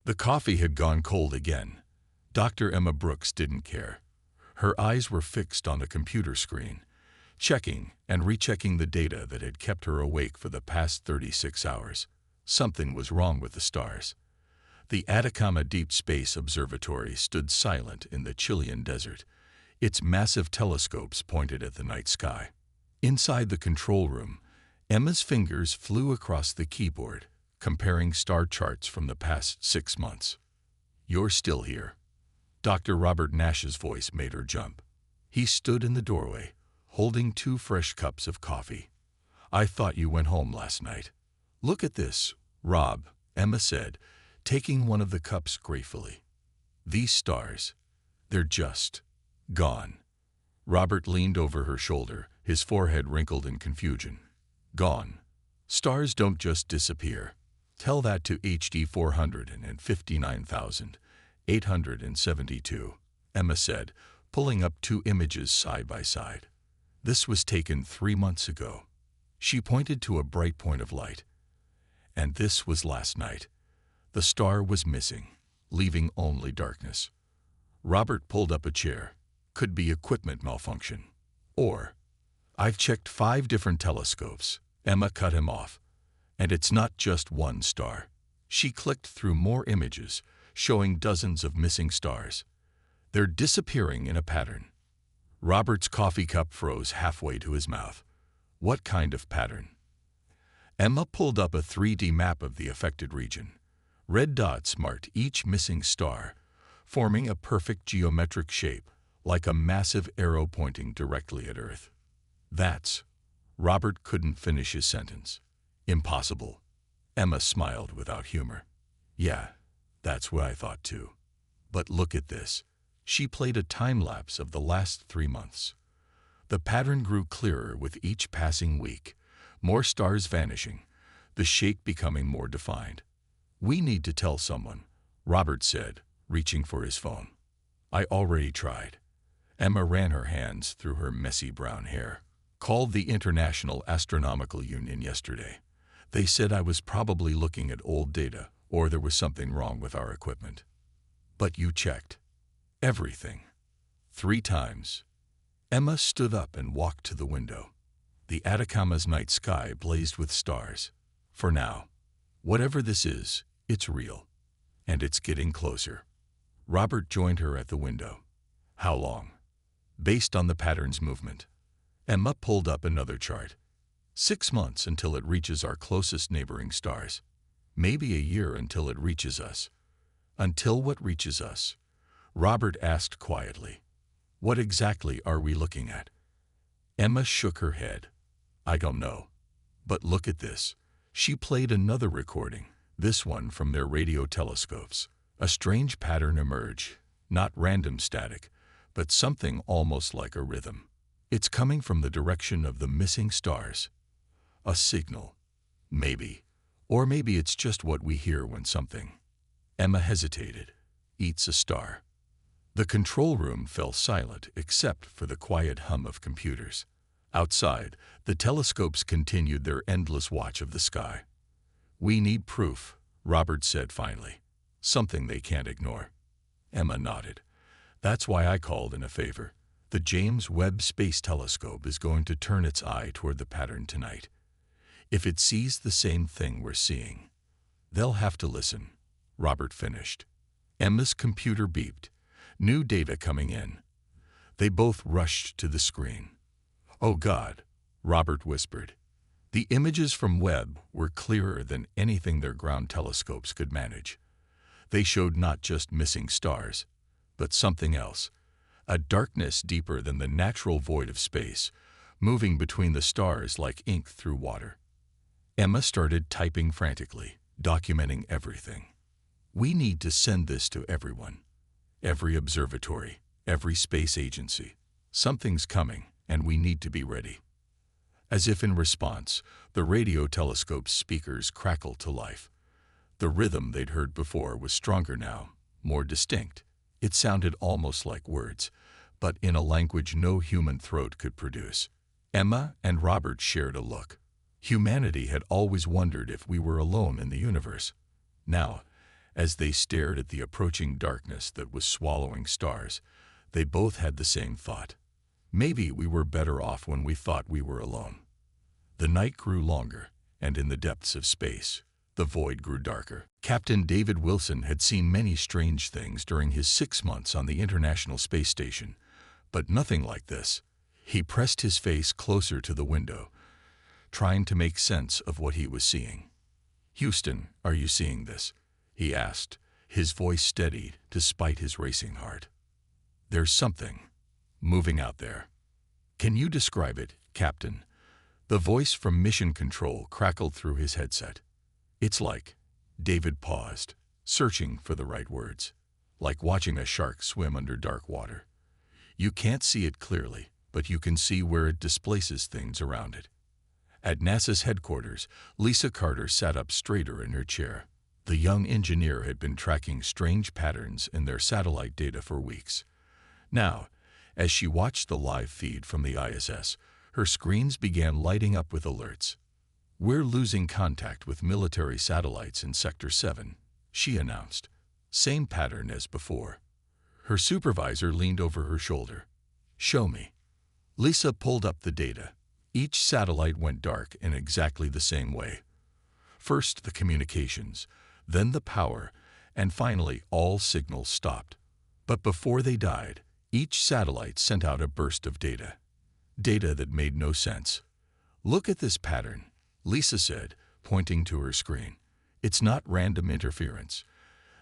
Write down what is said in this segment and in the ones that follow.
The coffee had gone cold again. Dr. Emma Brooks didn't care. Her eyes were fixed on the computer screen, checking and rechecking the data that had kept her awake for the past 36 hours. Something was wrong with the stars. The Atacama Deep Space Observatory stood silent in the Chilean desert, its massive telescopes pointed at the night sky. Inside the control room, Emma's fingers flew across the keyboard, comparing star charts from the past 6 months. "You're still here." Dr. Robert Nash's voice made her jump. He stood in the doorway, holding 2 fresh cups of coffee. "I thought you went home last night." "Look at this, Rob," Emma said, taking one of the cups gratefully. "These stars, they're just gone." Robert leaned over her shoulder, his forehead wrinkled in confusion. "Gone. Stars don't just disappear. Tell that to HD 459,872, Emma said, pulling up 2 images side by side. "This was taken 3 months ago." She pointed to a bright point of light. "And this was last night." The star was missing, leaving only darkness. Robert pulled up a chair. "Could be equipment malfunction. Or, I've checked 5 different telescopes." Emma cut him off. "And it's not just one star." She clicked through more images, showing dozens of missing stars. "They're disappearing in a pattern." Robert's coffee cup froze halfway to his mouth. "What kind of pattern?" Emma pulled up a 3D map of the affected region. Red dots marked each missing star, forming a perfect geometric shape, like a massive arrow pointing directly at Earth. "That's..." Robert couldn't finish his sentence. "Impossible." Emma smiled without humor. "Yeah, that's what I thought too. But look at this." She played a time-lapse of the last 3 months. The pattern grew clearer with each passing week, more stars vanishing, the shape becoming more defined. "We need to tell someone," Robert said, reaching for his phone. "I already tried." Emma ran her hands through her messy brown hair. "Called the International Astronomical Union yesterday. They said I was probably looking at old data, or there was something wrong with our equipment." "But you checked everything 3 times." Emma stood up and walked to the window. The Atacama's night sky blazed with stars. "For now, whatever this is, it's real. And it's getting closer." Robert joined her at the window. "How long?" "Based on the pattern's movement." Emma pulled up another chart. 6 months until it reaches our closest neighboring stars. Maybe a year until it reaches us." "Until what reaches us?" Robert asked quietly. "What exactly are we looking at?" Emma shook her head. "I don't know. But look at this." She played another recording, this one from their radio telescopes. A strange pattern emerged, not random static, but something almost like a rhythm. "It's coming from the direction of the missing stars." "A signal. Maybe. Or maybe it's just what we hear when something..." Emma hesitated. "Eats a star." The control room fell silent except for the quiet hum of computers. Outside, the telescopes continued their endless watch of the sky. "We need proof," Robert said finally. "Something they can't ignore." Emma nodded. "That's why I called in a favor. The James Webb Space Telescope is going to turn its eye toward the pattern tonight. If it sees the same thing we're seeing, they'll have to listen." Robert finished. Emma's computer beeped. New data coming in. They both rushed to the screen. "Oh God," Robert whispered. The images from Webb were clearer than anything their ground telescopes could manage. They showed not just missing stars, but something else. A darkness deeper than the natural void of space, moving between the stars like ink through water. Emma started typing frantically, documenting everything. "We need to send this to everyone. Every observatory, every space agency. Something's coming, and we need to be ready." As if in response, the radio telescope's speakers crackled to life. The rhythm they'd heard before was stronger now, more distinct. It sounded almost like words, but in a language no human throat could produce. Emma and Robert shared a look. Humanity had always wondered if we were alone in the universe. Now, As they stared at the approaching darkness that was swallowing stars, they both had the same thought. Maybe we were better off when we thought we were alone. The night grew longer, and in the depths of space, the void grew darker. Captain David Wilson had seen many strange things during his 6 months on the International Space Station, but nothing like this. He pressed his face closer to the window, trying to make sense of what he was seeing. "Houston, are you seeing this?" he asked, his voice steadied despite his racing heart. "There's something moving out there." "Can you describe it, Captain?" The voice from Mission Control crackled through his headset. "It's like..." David paused, searching for the right words. "Like watching a shark swim under dark water. You can't see it clearly, but you can see where it displaces things around it." At NASA's headquarters, Lisa Carter sat up straighter in her chair. The young engineer had been tracking strange patterns in their satellite data for weeks. Now, as she watched the live feed from the ISS, her screens began lighting up with alerts. "We're losing contact with military satellites in Sector 7, she announced. Same pattern as before. Her supervisor leaned over her shoulder. "Show me." Lisa pulled up the data. Each satellite went dark in exactly the same way. First the communications, then the power, and finally all signals stopped. But before they died, each satellite sent out a burst of data. Data that made no sense. "Look at this pattern," Lisa said, pointing to her screen. "It's not random interference.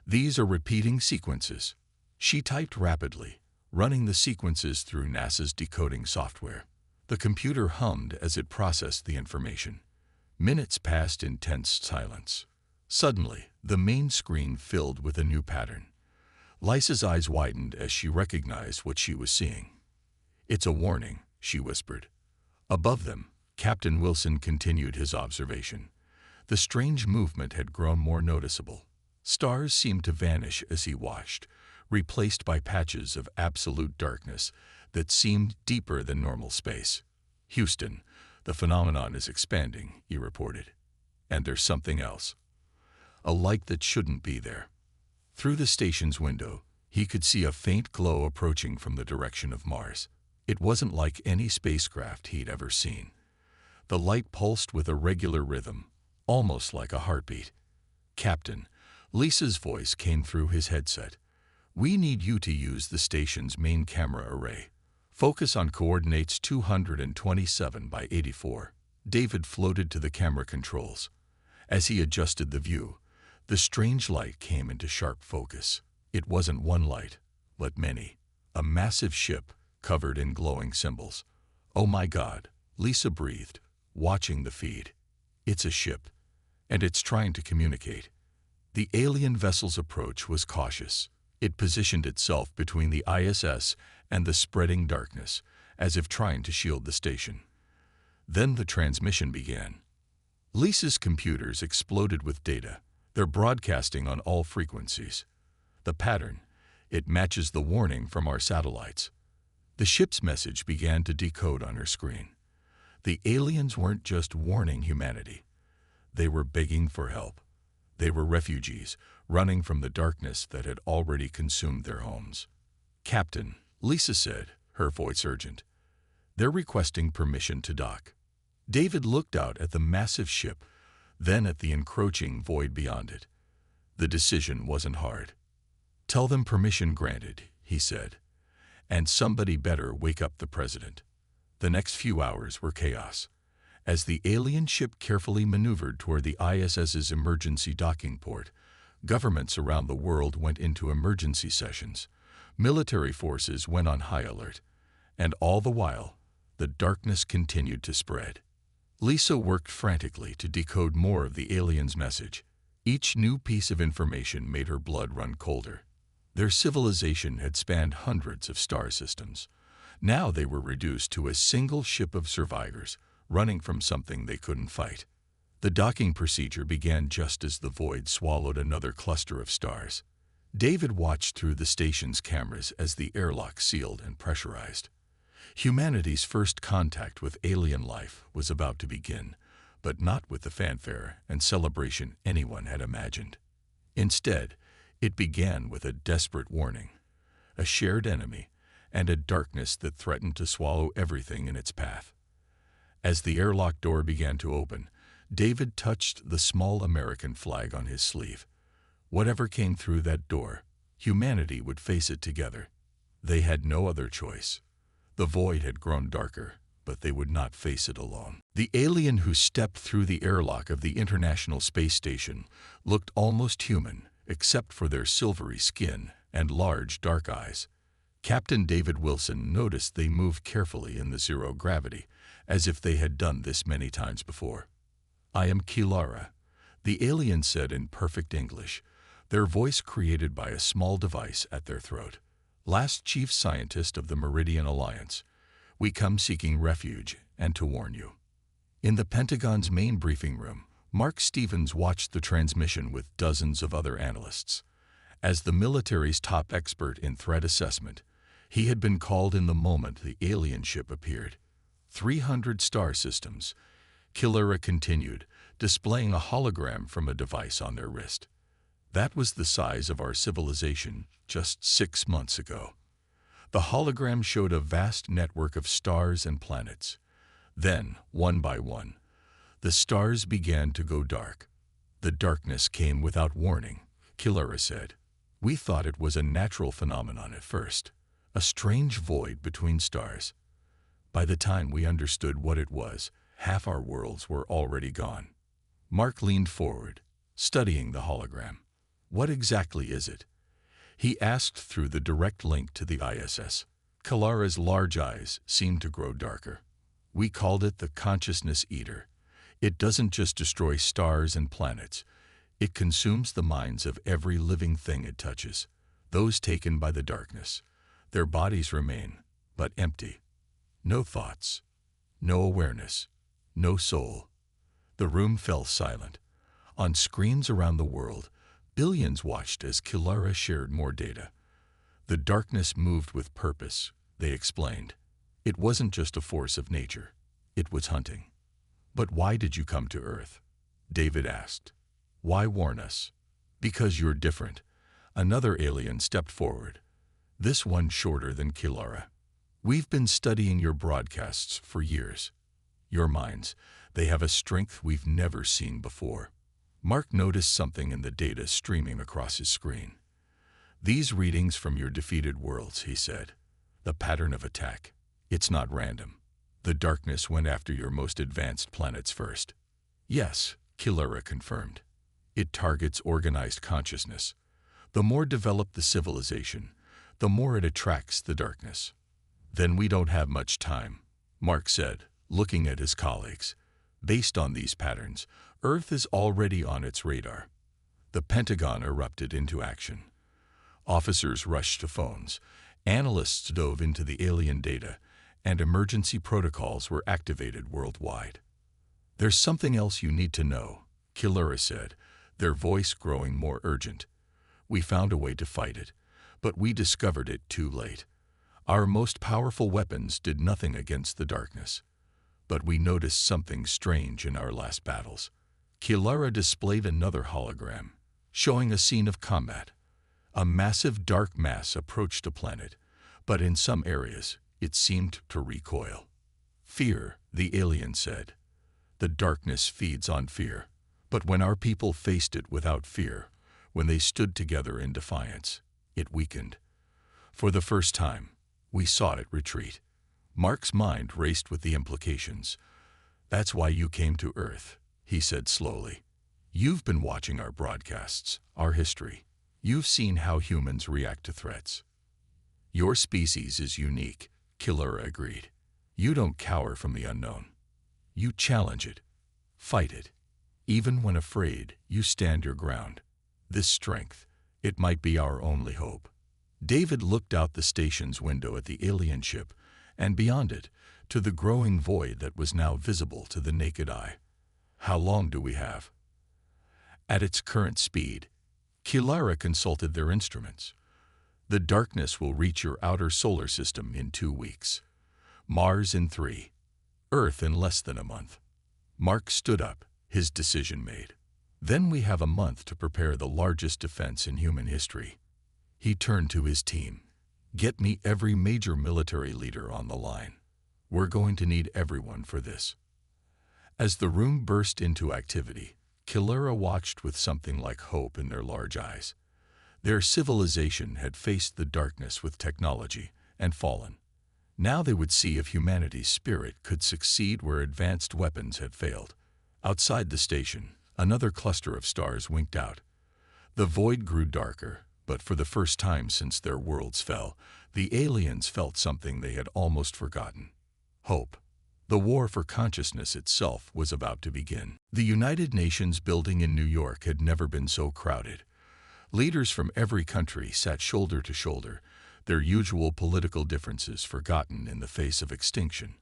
These are repeating sequences." She typed rapidly, running the sequences through NASA's decoding software. The computer hummed as it processed the information. Minutes passed in tense silence. Suddenly, the main screen filled with a new pattern. Lisa's eyes widened as she recognized what she was seeing. "It's a warning," she whispered. Above them, Captain Wilson continued his observation. The strange movement had grown more noticeable. Stars seemed to vanish as he watched, replaced by patches of absolute darkness that seemed deeper than normal space. "Houston, the phenomenon is expanding," he reported. "And there's something else. A light that shouldn't be there." Through the station's window, he could see a faint glow approaching from the direction of Mars. It wasn't like any spacecraft he'd ever seen. The light pulsed with a regular rhythm, almost like a heartbeat. "Captain," Lisa's voice came through his headset. "We need you to use the station's main camera array. Focus on coordinates 227 by 84. David floated to the camera controls. As he adjusted the view, the strange light came into sharp focus. It wasn't one light, but many. A massive ship covered in glowing symbols. "Oh my God," Lisa breathed, watching the feed. "It's a ship, and it's trying to communicate." The alien vessel's approach was cautious. It positioned itself between the ISS and the spreading darkness, as if trying to shield the station. Then the transmission began. Lisa's computers exploded with data. They're broadcasting on all frequencies. The pattern, it matches the warning from our satellites. The ship's message began to decode on her screen. The aliens weren't just warning humanity. They were begging for help. They were refugees, running from the darkness that had already consumed their homes. "Captain," Lisa said, her voice urgent. "They're requesting permission to dock." David looked out at the massive ship, then at the encroaching void beyond it. The decision wasn't hard. "Tell them permission granted," he said. "And somebody better wake up the president." The next few hours were chaos. As the alien ship carefully maneuvered toward the ISS's emergency docking port, governments around the world went into emergency sessions. Military forces went on high alert. And all the while, the darkness continued to spread. Lisa worked frantically to decode more of the alien's message. Each new piece of information made her blood run colder. Their civilization had spanned hundreds of star systems. Now they were reduced to a single ship of survivors, running from something they couldn't fight. The docking procedure began just as the void swallowed another cluster of stars. David watched through the station's cameras as the airlock sealed and pressurized. Humanity's first contact with alien life was about to begin, but not with the fanfare and celebration anyone had imagined. Instead, It began with a desperate warning, a shared enemy, and a darkness that threatened to swallow everything in its path. As the airlock door began to open, David touched the small American flag on his sleeve. Whatever came through that door, humanity would face it together. They had no other choice. The void had grown darker, but they would not face it alone. The alien who stepped through the airlock of the International Space Station looked almost human, except for their silvery skin and large dark eyes. Captain David Wilson noticed they moved carefully in the zero gravity, as if they had done this many times before. "I am Kilara," the alien said in perfect English, their voice created by a small device at their throat. "Last chief scientist of the Meridian Alliance. We come seeking refuge and to warn you." In the Pentagon's main briefing room, Mark Stevens watched the transmission with dozens of other analysts. As the military's top expert in threat assessment, he had been called in the moment the alien ship appeared. 300 star systems, Kilara continued, displaying a hologram from a device on their wrist. That was the size of our civilization just 6 months ago. The hologram showed a vast network of stars and planets. Then, one by one, the stars began to go dark. "The darkness came without warning," Kilara said. "We thought it was a natural phenomenon at first, a strange void between stars. By the time we understood what it was, half our worlds were already gone." Mark leaned forward, studying the hologram. "What exactly is it?" he asked through the direct link to the ISS. Kilara's large eyes seemed to grow darker. "We called it the Consciousness Eater. It doesn't just destroy stars and planets. It consumes the minds of every living thing it touches, those taken by the darkness. Their bodies remain, but empty. No thoughts, no awareness, no soul." The room fell silent. On screens around the world, billions watched as Kilara shared more data. "The darkness moved with purpose," they explained. "It wasn't just a force of nature. It was hunting." "But why did you come to Earth?" David asked. "Why warn us?" "Because you're different." Another alien stepped forward, this one shorter than Kilara. "We've been studying your broadcasts for years. Your minds, they have a strength we've never seen before." Mark noticed something in the data streaming across his screen. "These readings from your defeated worlds," he said. "The pattern of attack. It's not random. The darkness went after your most advanced planets first." "Yes," Kilara confirmed. "It targets organized consciousness. The more developed the civilization, the more it attracts the darkness." "Then we don't have much time," Mark said, looking at his colleagues. "Based on these patterns, Earth is already on its radar." The Pentagon erupted into action. Officers rushed to phones, analysts dove into the alien data, and emergency protocols were activated worldwide. "There's something else you need to know," Kilara said, their voice growing more urgent. "We found a way to fight it, but we discovered it too late. Our most powerful weapons did nothing against the darkness. But we noticed something strange in our last battles." Kilara displayed another hologram, showing a scene of combat. A massive dark mass approached a planet, but in some areas it seemed to recoil. "Fear," the alien said. "The darkness feeds on fear. But when our people faced it without fear, when they stood together in defiance, it weakened. For the first time, we saw it retreat." Mark's mind raced with the implications. "That's why you came to Earth," he said slowly. "You've been watching our broadcasts, our history. You've seen how humans react to threats." "Your species is unique," Kilara agreed. "You don't cower from the unknown. You challenge it, fight it. Even when afraid, you stand your ground. This strength, it might be our only hope." David looked out the station's window at the alien ship, and beyond it, to the growing void that was now visible to the naked eye. "How long do we have?" "At its current speed," Kilara consulted their instruments. "The darkness will reach your outer solar system in 2 weeks. Mars in 3. Earth in less than a month." Mark stood up, his decision made. Then we have a month to prepare the largest defense in human history. He turned to his team. Get me every major military leader on the line. We're going to need everyone for this. As the room burst into activity, Kilura watched with something like hope in their large eyes. Their civilization had faced the darkness with technology and fallen. Now they would see if humanity's spirit could succeed where advanced weapons had failed. Outside the station, another cluster of stars winked out. The void grew darker, but for the first time since their worlds fell, the aliens felt something they had almost forgotten: hope. The war for consciousness itself was about to begin. The United Nations building in New York had never been so crowded. Leaders from every country sat shoulder to shoulder, their usual political differences forgotten in the face of extinction.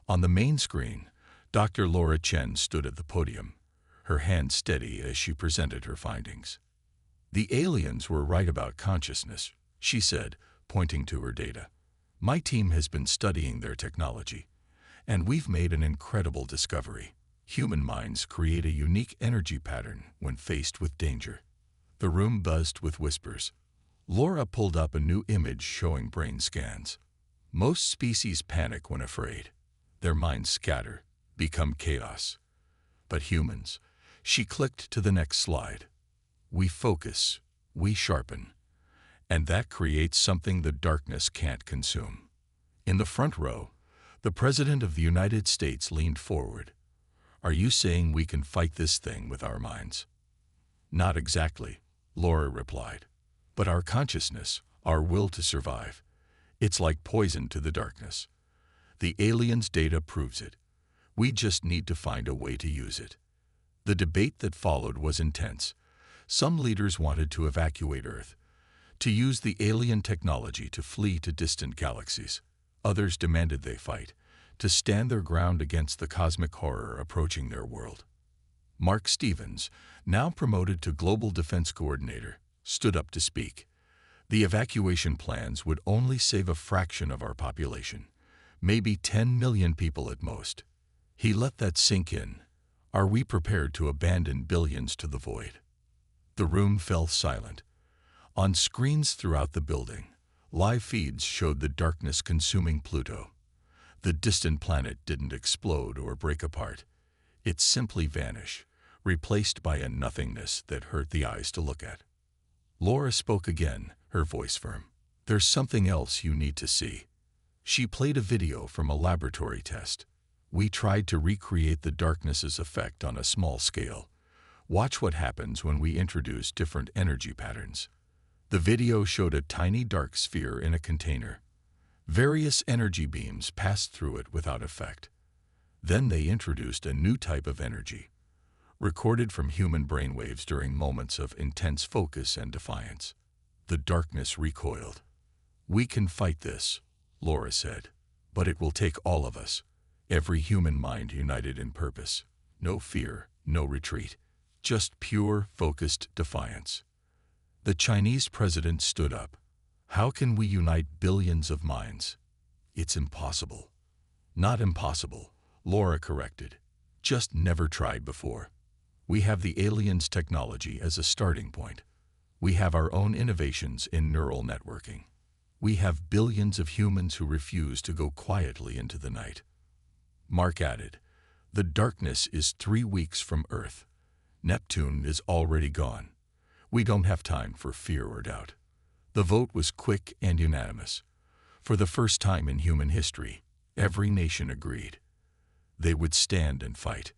On the main screen, Dr. Laura Chen stood at the podium, her hand steady as she presented her findings. The aliens were right about consciousness, she said, pointing to her data. My team has been studying their technology, and we've made an incredible discovery. Human minds create a unique energy pattern when faced with danger. The room buzzed with whispers. Laura pulled up a new image showing brain scans. Most species panic when afraid. Their minds scatter, become chaos. But humans, she clicked to the next slide. We focus, we sharpen, and that creates something the darkness can't consume. In the front row, the President of the United States leaned forward. Are you saying we can fight this thing with our minds? Not exactly, Laura replied. But our consciousness, our will to survive, it's like poison to the darkness. The aliens' data proves it. We just need to find a way to use it. The debate that followed was intense. Some leaders wanted to evacuate Earth, to use the alien technology to flee to distant galaxies. Others demanded they fight, to stand their ground against the cosmic horror approaching their world. Mark Stevens, now promoted to Global Defense Coordinator, stood up to speak. The evacuation plans would only save a fraction of our population, maybe 10 million people at most. He let that sink in. Are we prepared to abandon billions to the void? The room fell silent. On screens throughout the building, live feeds showed the darkness consuming Pluto. The distant planet didn't explode or break apart. It simply vanished, replaced by a nothingness that hurt the eyes to look at. Laura spoke again, her voice firm. There's something else you need to see. She played a video from a laboratory test. We tried to recreate the darkness's effect on a small scale. Watch what happens when we introduce different energy patterns. The video showed a tiny dark sphere in a container. Various energy beams passed through it without effect. Then they introduced a new type of energy, recorded from human brainwaves during moments of intense focus and defiance. The darkness recoiled. We can fight this, Laura said, but it will take all of us, every human mind united in purpose. No fear, no retreat, just pure, focused defiance. The Chinese president stood up. How can we unite billions of minds? It's impossible. Not impossible, Laura corrected. Just never tried before. We have the aliens' technology as a starting point. We have our own innovations in neural networking. We have billions of humans who refuse to go quietly into the night. Mark added, the darkness is 3 weeks from Earth. Neptune is already gone. We don't have time for fear or doubt. The vote was quick and unanimous. For the first time in human history, every nation agreed. They would stand and fight.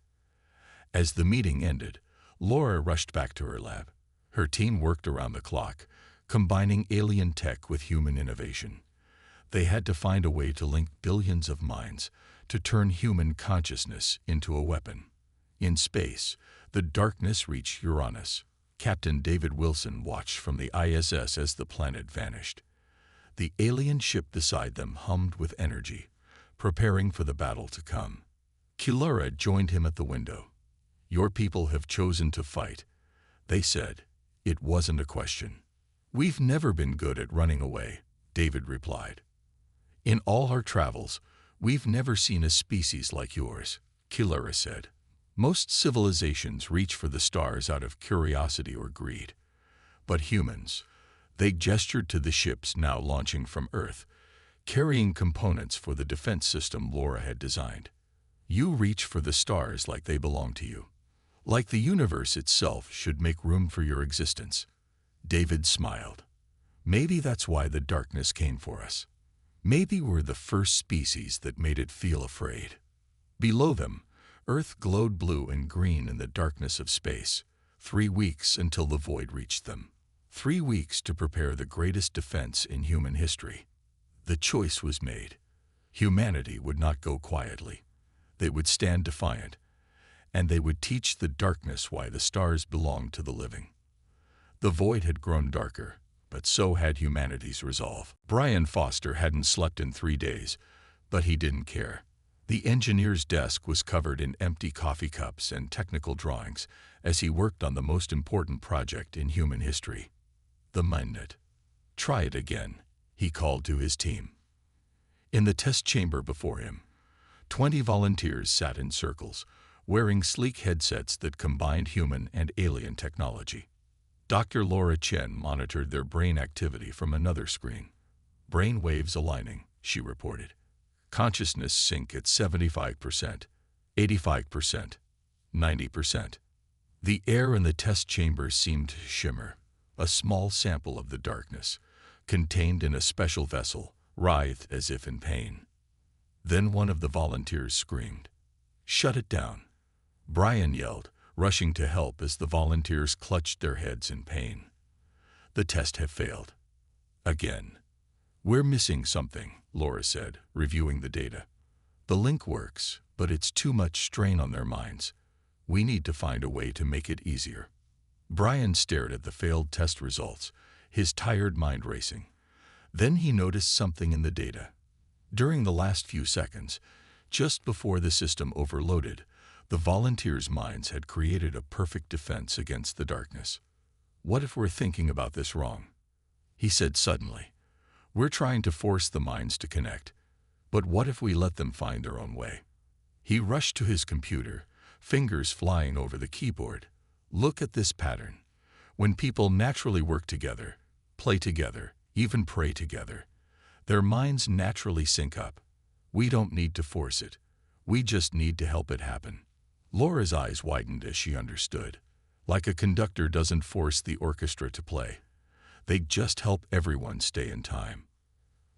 As the meeting ended, Laura rushed back to her lab. Her team worked around the clock, combining alien tech with human innovation. They had to find a way to link billions of minds, to turn human consciousness into a weapon. In space, the darkness reached Uranus. Captain David Wilson watched from the ISS as the planet vanished. The alien ship beside them hummed with energy, preparing for the battle to come. Kilura joined him at the window. Your people have chosen to fight, they said. It wasn't a question. We've never been good at running away, David replied. In all our travels, we've never seen a species like yours, Kilura said. Most civilizations reach for the stars out of curiosity or greed. But humans, they gestured to the ships now launching from Earth, carrying components for the defense system Laura had designed. You reach for the stars like they belong to you. Like the universe itself should make room for your existence. David smiled. Maybe that's why the darkness came for us. Maybe we're the first species that made it feel afraid. Below them, Earth glowed blue and green in the darkness of space. 3 weeks until the void reached them. 3 weeks to prepare the greatest defense in human history. The choice was made. Humanity would not go quietly. They would stand defiant, and they would teach the darkness why the stars belonged to the living. The void had grown darker, but so had humanity's resolve. Brian Foster hadn't slept in 3 days, but he didn't care. The engineer's desk was covered in empty coffee cups and technical drawings as he worked on the most important project in human history, the MindNet. Try it again, he called to his team. In the test chamber before him, 20 volunteers sat in circles, wearing sleek headsets that combined human and alien technology. Dr. Laura Chen monitored their brain activity from another screen. Brain waves aligning, she reported. Consciousness sync at 75%, 85%, 90%. The air in the test chamber seemed to shimmer, a small sample of the darkness, contained in a special vessel, writhed as if in pain. Then one of the volunteers screamed, "Shut it down!" Brian yelled, rushing to help as the volunteers clutched their heads in pain. The test had failed. Again. "We're missing something," Laura said, reviewing the data. "The link works, but it's too much strain on their minds. We need to find a way to make it easier." Brian stared at the failed test results, his tired mind racing. Then he noticed something in the data. During the last few seconds, just before the system overloaded, the volunteers' minds had created a perfect defense against the darkness. "What if we're thinking about this wrong?" he said suddenly. "We're trying to force the minds to connect. But what if we let them find their own way?" He rushed to his computer, fingers flying over the keyboard. "Look at this pattern. When people naturally work together, play together, even pray together, their minds naturally sync up. We don't need to force it. We just need to help it happen." Laura's eyes widened as she understood. Like a conductor doesn't force the orchestra to play. They just help everyone stay in time.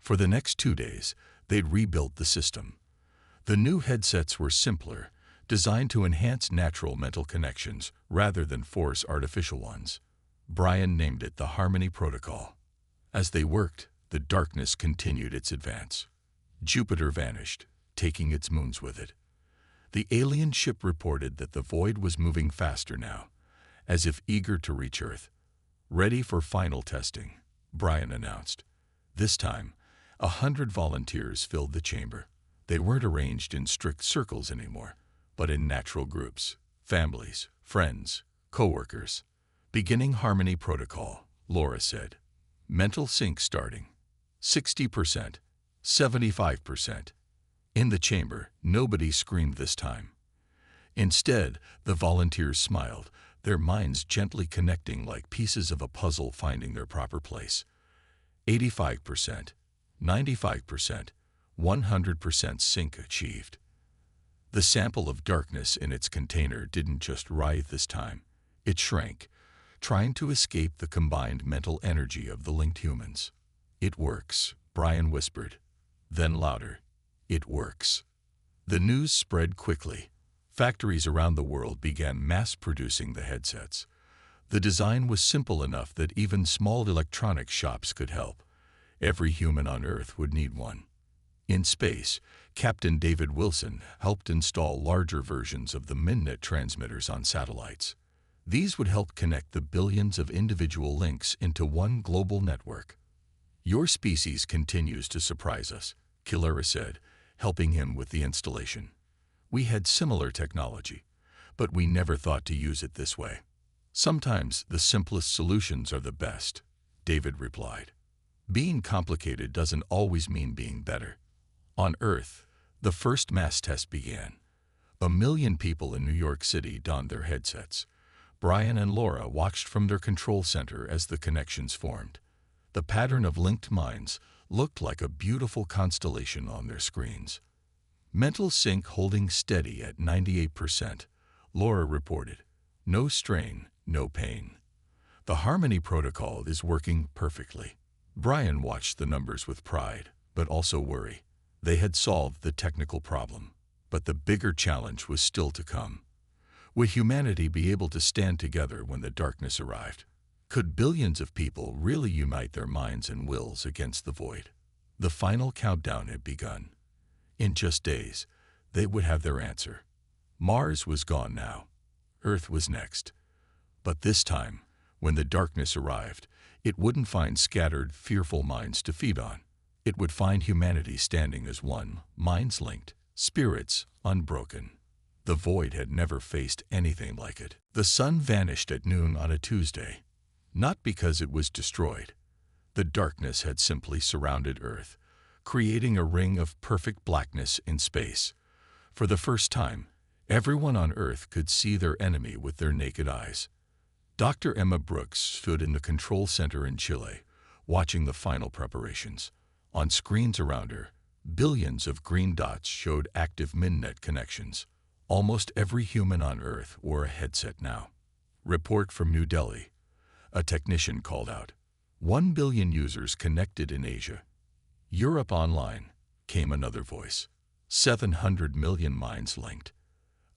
For the next 2 days, they'd rebuilt the system. The new headsets were simpler, designed to enhance natural mental connections rather than force artificial ones. Brian named it the Harmony Protocol. As they worked, the darkness continued its advance. Jupiter vanished, taking its moons with it. The alien ship reported that the void was moving faster now, as if eager to reach Earth. "Ready for final testing," Brian announced. This time, 100 volunteers filled the chamber. They weren't arranged in strict circles anymore, but in natural groups, families, friends, co-workers. "Beginning Harmony Protocol," Laura said. "Mental sync starting. 60%, 75%. In the chamber, nobody screamed this time. Instead, the volunteers smiled, their minds gently connecting like pieces of a puzzle finding their proper place. 85%, 95%, 100% sync achieved. The sample of darkness in its container didn't just writhe this time. It shrank, trying to escape the combined mental energy of the linked humans. "It works," Brian whispered. Then louder, "It works." The news spread quickly. Factories around the world began mass-producing the headsets. The design was simple enough that even small electronics shops could help. Every human on Earth would need one. In space, Captain David Wilson helped install larger versions of the MindNet transmitters on satellites. These would help connect the billions of individual links into one global network. "Your species continues to surprise us," Kilera said, helping him with the installation. "We had similar technology, but we never thought to use it this way." "Sometimes the simplest solutions are the best," David replied. "Being complicated doesn't always mean being better." On Earth, the first mass test began. 1 million people in New York City donned their headsets. Brian and Laura watched from their control center as the connections formed. The pattern of linked minds looked like a beautiful constellation on their screens. Mental sync holding steady at 98%, Laura reported. No strain, no pain. The harmony protocol is working perfectly. Brian watched the numbers with pride, but also worry. They had solved the technical problem, but the bigger challenge was still to come. Would humanity be able to stand together when the darkness arrived? Could billions of people really unite their minds and wills against the void? The final countdown had begun. In just days, they would have their answer. Mars was gone now. Earth was next. But this time, when the darkness arrived, it wouldn't find scattered, fearful minds to feed on. It would find humanity standing as one, minds linked, spirits unbroken. The void had never faced anything like it. The sun vanished at noon on a Tuesday. Not because it was destroyed. The darkness had simply surrounded Earth, creating a ring of perfect blackness in space. For the first time, everyone on Earth could see their enemy with their naked eyes. Dr. Emma Brooks stood in the control center in Chile, watching the final preparations. On screens around her, billions of green dots showed active MinNet connections. Almost every human on Earth wore a headset now. Report from New Delhi. A technician called out. 1 billion users connected in Asia. Europe online, came another voice. 700 million minds linked.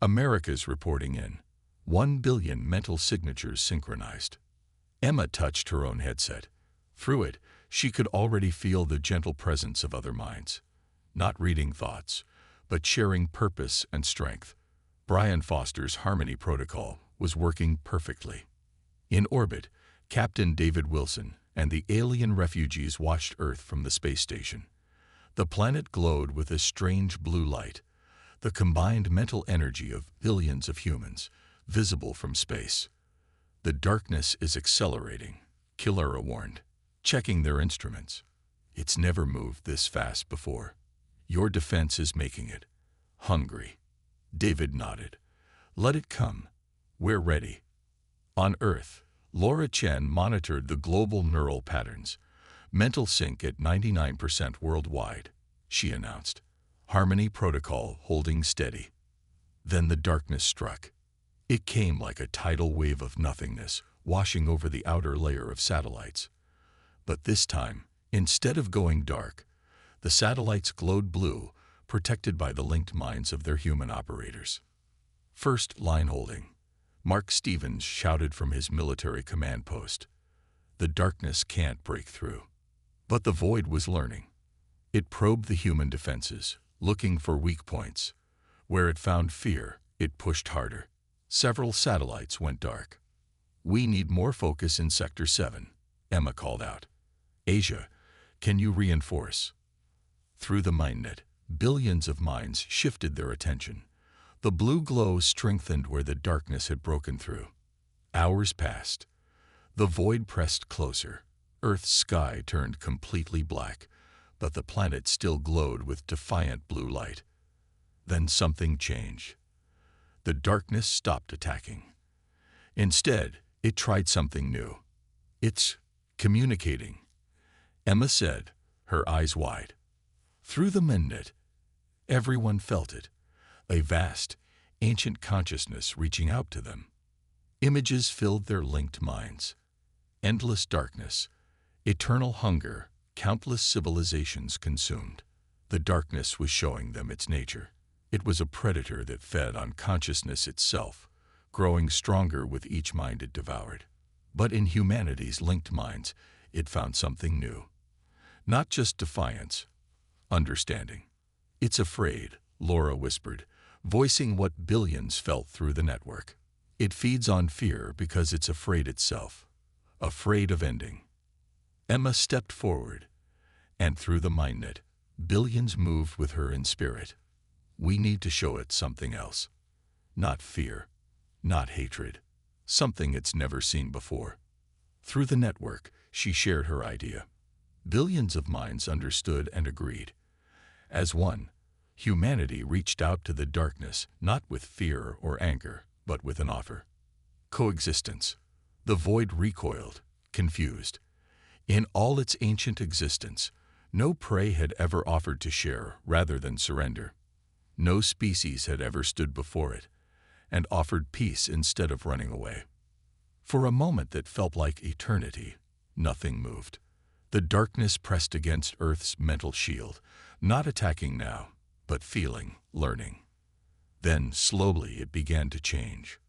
America's reporting in. 1 billion mental signatures synchronized. Emma touched her own headset. Through it, she could already feel the gentle presence of other minds. Not reading thoughts, but sharing purpose and strength. Brian Foster's Harmony Protocol was working perfectly. In orbit, Captain David Wilson and the alien refugees watched Earth from the space station. The planet glowed with a strange blue light, the combined mental energy of billions of humans, visible from space. The darkness is accelerating, Killera warned, checking their instruments. It's never moved this fast before. Your defense is making it. Hungry. David nodded. Let it come. We're ready. On Earth, Laura Chen monitored the global neural patterns. Mental sync at 99% worldwide, she announced. Harmony protocol holding steady. Then the darkness struck. It came like a tidal wave of nothingness, washing over the outer layer of satellites. But this time, instead of going dark, the satellites glowed blue, protected by the linked minds of their human operators. First line holding. Mark Stevens shouted from his military command post. The darkness can't break through. But the void was learning. It probed the human defenses, looking for weak points. Where it found fear, it pushed harder. Several satellites went dark. We need more focus in Sector 7, Emma called out. Asia, can you reinforce? Through the MindNet, billions of minds shifted their attention. The blue glow strengthened where the darkness had broken through. Hours passed. The void pressed closer. Earth's sky turned completely black, but the planet still glowed with defiant blue light. Then something changed. The darkness stopped attacking. Instead, it tried something new. It's communicating, Emma said, her eyes wide. Through the MinNet, everyone felt it, a vast, ancient consciousness reaching out to them. Images filled their linked minds. Endless darkness, eternal hunger, countless civilizations consumed. The darkness was showing them its nature. It was a predator that fed on consciousness itself, growing stronger with each mind it devoured. But in humanity's linked minds, it found something new. Not just defiance, understanding. It's afraid, Laura whispered, voicing what billions felt through the network. It feeds on fear because it's afraid itself, afraid of ending. Emma stepped forward, and through the MindNet, billions moved with her in spirit. We need to show it something else. Not fear, not hatred, something it's never seen before. Through the network, she shared her idea. Billions of minds understood and agreed. As one, Humanity reached out to the darkness, not with fear or anger, but with an offer. Coexistence. The void recoiled, confused. In all its ancient existence, no prey had ever offered to share rather than surrender. No species had ever stood before it and offered peace instead of running away. For a moment that felt like eternity, nothing moved. The darkness pressed against Earth's mental shield, not attacking now, but feeling, learning. Then, slowly, it began to change.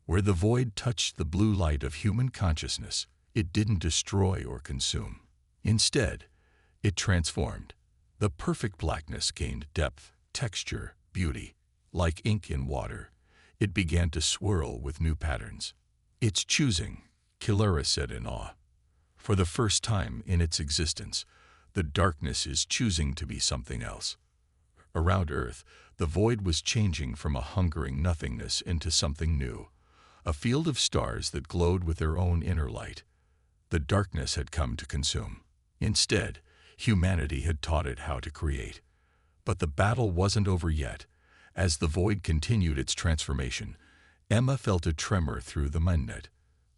Where the void touched the blue light of human consciousness, it didn't destroy or consume. Instead, it transformed. The perfect blackness gained depth, texture, beauty. Like ink in water, it began to swirl with new patterns. "It's choosing," Killara said in awe. For the first time in its existence, the darkness is choosing to be something else. Around Earth, the void was changing from a hungering nothingness into something new, a field of stars that glowed with their own inner light. The darkness had come to consume. Instead, humanity had taught it how to create. But the battle wasn't over yet. As the void continued its transformation, Emma felt a tremor through the mindnet.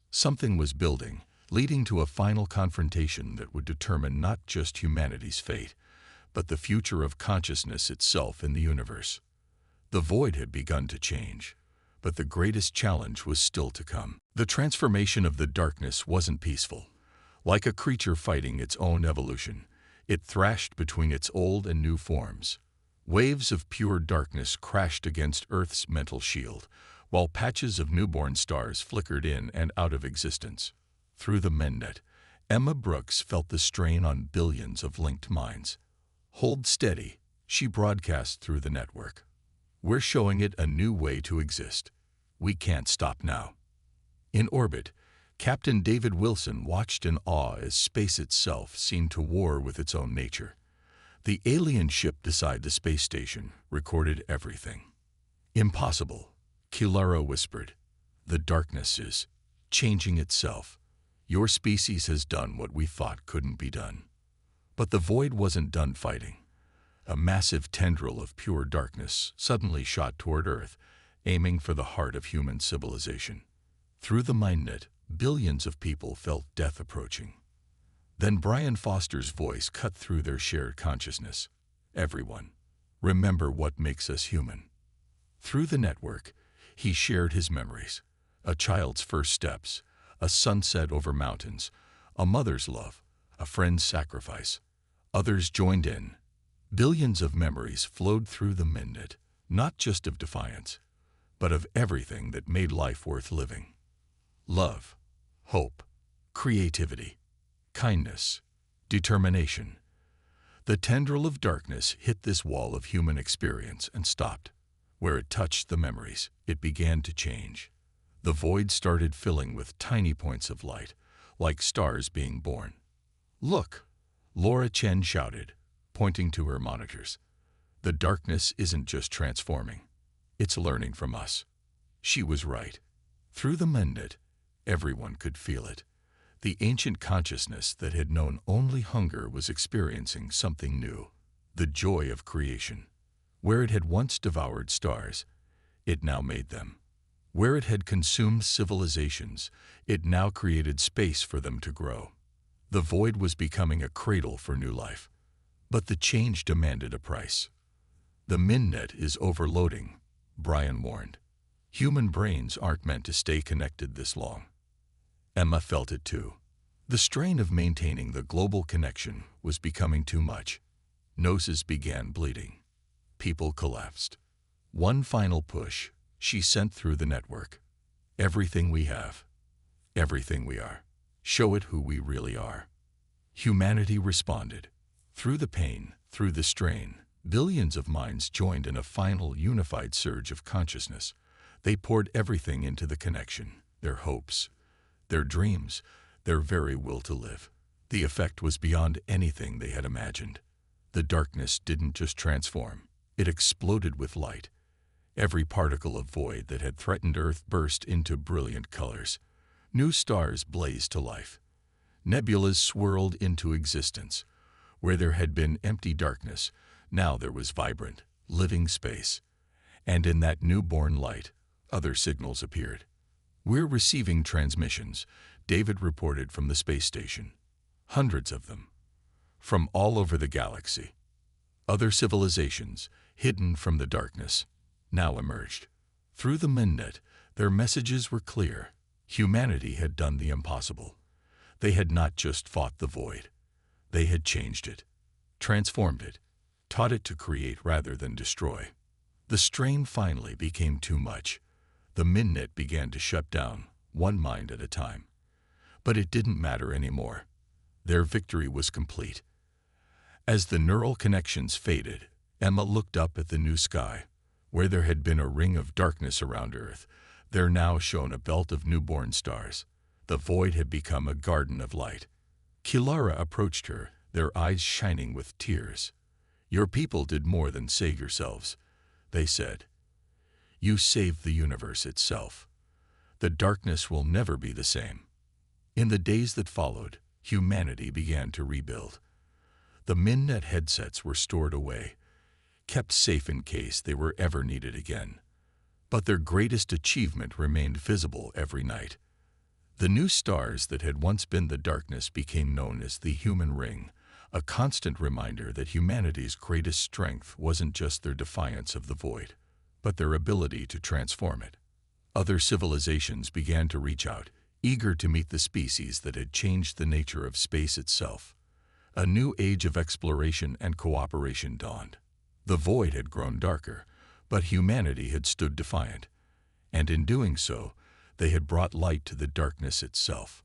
Something was building, leading to a final confrontation that would determine not just humanity's fate, but the future of consciousness itself in the universe. The void had begun to change, but the greatest challenge was still to come. The transformation of the darkness wasn't peaceful. Like a creature fighting its own evolution, it thrashed between its old and new forms. Waves of pure darkness crashed against Earth's mental shield, while patches of newborn stars flickered in and out of existence. Through the Mendnet, Emma Brooks felt the strain on billions of linked minds. "Hold steady," she broadcast through the network. "We're showing it a new way to exist. We can't stop now." In orbit, Captain David Wilson watched in awe as space itself seemed to war with its own nature. The alien ship beside the space station recorded everything. "Impossible," Killara whispered. "The darkness is changing itself. Your species has done what we thought couldn't be done." But the void wasn't done fighting. A massive tendril of pure darkness suddenly shot toward Earth, aiming for the heart of human civilization. Through the mindnet, billions of people felt death approaching. Then Brian Foster's voice cut through their shared consciousness. "Everyone, remember what makes us human." Through the network, he shared his memories. A child's first steps, a sunset over mountains, a mother's love, a friend's sacrifice. Others joined in. Billions of memories flowed through the mindnet, not just of defiance, but of everything that made life worth living. Love, hope, creativity, kindness, determination. The tendril of darkness hit this wall of human experience and stopped. Where it touched the memories, it began to change. The void started filling with tiny points of light, like stars being born. "Look!" Laura Chen shouted, pointing to her monitors. "The darkness isn't just transforming. It's learning from us." She was right. Through the mindnet, everyone could feel it. The ancient consciousness that had known only hunger was experiencing something new, the joy of creation. Where it had once devoured stars, it now made them. Where it had consumed civilizations, it now created space for them to grow. The void was becoming a cradle for new life. But the change demanded a price. "The mindnet is overloading," Brian warned. "Human brains aren't meant to stay connected this long." Emma felt it too. The strain of maintaining the global connection was becoming too much. Noses began bleeding. People collapsed. One final push she sent through the network. "Everything we have, everything we are. Show it who we really are." Humanity responded. Through the pain, through the strain, billions of minds joined in a final unified surge of consciousness. They poured everything into the connection, their hopes, their dreams, their very will to live. The effect was beyond anything they had imagined. The darkness didn't just transform, it exploded with light. Every particle of void that had threatened Earth burst into brilliant colors. New stars blazed to life. Nebulas swirled into existence. Where there had been empty darkness, now there was vibrant, living space. And in that newborn light, other signals appeared. "We're receiving transmissions," David reported from the space station. "Hundreds of them. From all over the galaxy." Other civilizations, hidden from the darkness, now emerged. Through the Minnet, their messages were clear. Humanity had done the impossible. They had not just fought the void. They had changed it, transformed it, taught it to create rather than destroy. The strain finally became too much. The Minnet began to shut down, one mind at a time. But it didn't matter anymore. Their victory was complete. As the neural connections faded, Emma looked up at the new sky. Where there had been a ring of darkness around Earth, there now shone a belt of newborn stars. The void had become a garden of light. Kilara approached her, their eyes shining with tears. "Your people did more than save yourselves," they said. "You saved the universe itself. The darkness will never be the same." In the days that followed, humanity began to rebuild. The Minnet headsets were stored away, kept safe in case they were ever needed again. But their greatest achievement remained visible every night. The new stars that had once been the darkness became known as the Human Ring, a constant reminder that humanity's greatest strength wasn't just their defiance of the void, but their ability to transform it. Other civilizations began to reach out, eager to meet the species that had changed the nature of space itself. A new age of exploration and cooperation dawned. The void had grown darker, but humanity had stood defiant, and in doing so, they had brought light to the darkness itself.